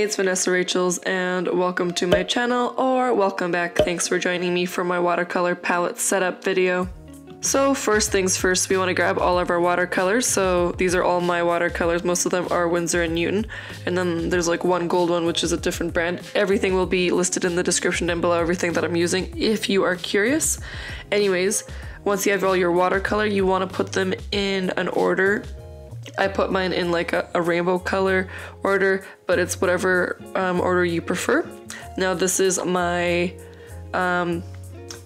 it's Vanessa Rachels and welcome to my channel, or welcome back. Thanks for joining me for my watercolor palette setup video. So first things first, we want to grab all of our watercolors. So these are all my watercolors. Most of them are Winsor & Newton. And then there's like one gold one, which is a different brand. Everything will be listed in the description down below, everything that I'm using, if you are curious. Anyways, once you have all your watercolor, you want to put them in an order. I put mine in like a rainbow color order, but it's whatever order you prefer. Now this is my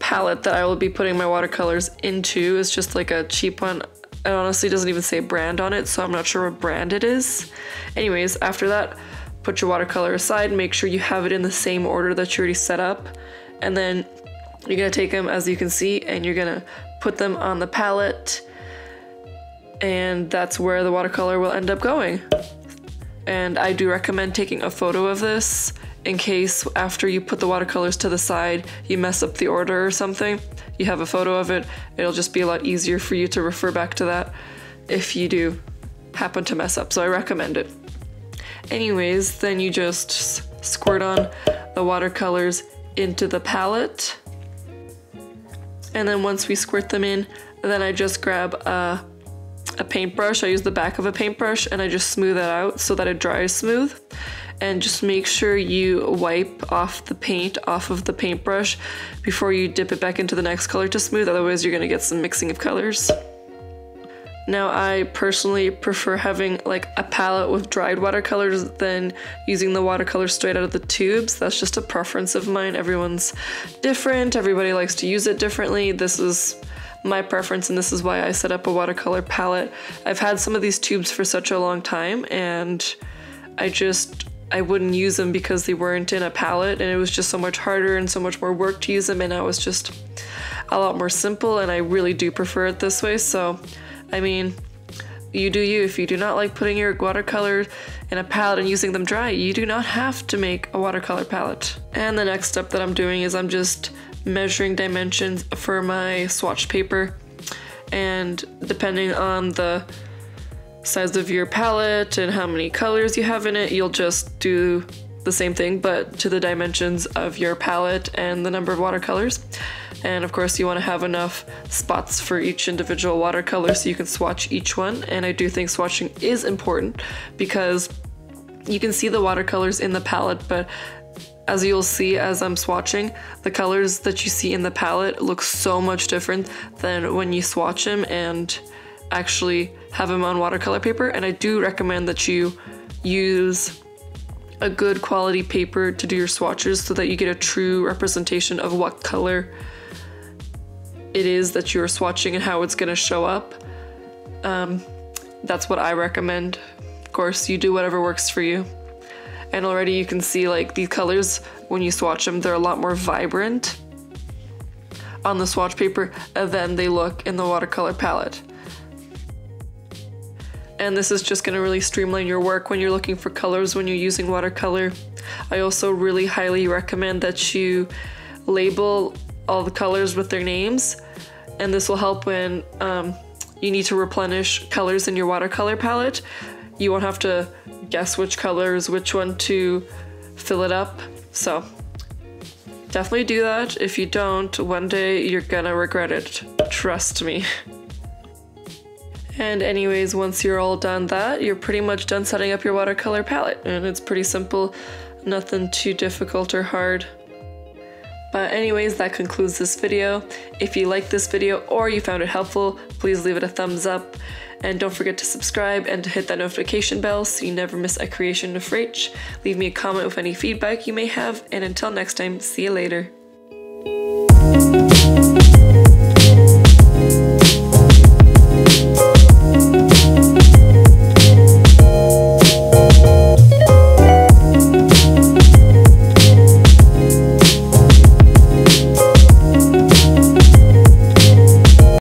palette that I will be putting my watercolors into. It's just like a cheap one. It honestly doesn't even say brand on it, so I'm not sure what brand it is. Anyways, after that, put your watercolor aside, make sure you have it in the same order that you already set up, and then you're gonna take them, as you can see, and you're gonna put them on the palette, and that's where the watercolor will end up going. And I do recommend taking a photo of this in case after you put the watercolors to the side you mess up the order or something. You have a photo of it, it'll just be a lot easier for you to refer back to that if you do happen to mess up, so I recommend it. Anyways, then you just squirt on the watercolors into the palette, and then once we squirt them in, then I just grab a paintbrush. I use the back of a paintbrush and I just smooth it out so that it dries smooth. And just make sure you wipe off the paint off of the paintbrush before you dip it back into the next color to smooth, otherwise you're gonna get some mixing of colors. Now I personally prefer having like a palette with dried watercolors than using the watercolors straight out of the tubes. That's just a preference of mine. Everyone's different, everybody likes to use it differently. This is my preference and this is why I set up a watercolor palette. I've had some of these tubes for such a long time and I wouldn't use them because they weren't in a palette, and it was just so much harder and so much more work to use them, and now it's just a lot more simple, and I really do prefer it this way. So I mean, you do you. If you do not like putting your watercolor in a palette and using them dry, you do not have to make a watercolor palette. And the next step that I'm doing is I'm just measuring dimensions for my swatch paper, and depending on the size of your palette and how many colors you have in it, you'll just do the same thing but to the dimensions of your palette and the number of watercolors. And of course you want to have enough spots for each individual watercolor so you can swatch each one. And I do think swatching is important because you can see the watercolors in the palette, but as you'll see as I'm swatching, the colors that you see in the palette look so much different than when you swatch them and actually have them on watercolor paper. And I do recommend that you use a good quality paper to do your swatches so that you get a true representation of what color it is that you're swatching and how it's going to show up. That's what I recommend. Of course, you do whatever works for you. And already you can see like these colors, when you swatch them, they're a lot more vibrant on the swatch paper than they look in the watercolor palette. And this is just gonna really streamline your work when you're looking for colors when you're using watercolor. I also really highly recommend that you label all the colors with their names, and this will help when you need to replenish colors in your watercolor palette. You won't have to guess which colors, which one to fill it up. So definitely do that. If you don't, one day you're gonna regret it. Trust me. And anyways, once you're all done that, you're pretty much done setting up your watercolor palette. And it's pretty simple, nothing too difficult or hard. But anyways, that concludes this video. If you liked this video or you found it helpful, please leave it a thumbs up. And don't forget to subscribe and to hit that notification bell so you never miss a creation of Rach. Leave me a comment with any feedback you may have, and until next time, see you later.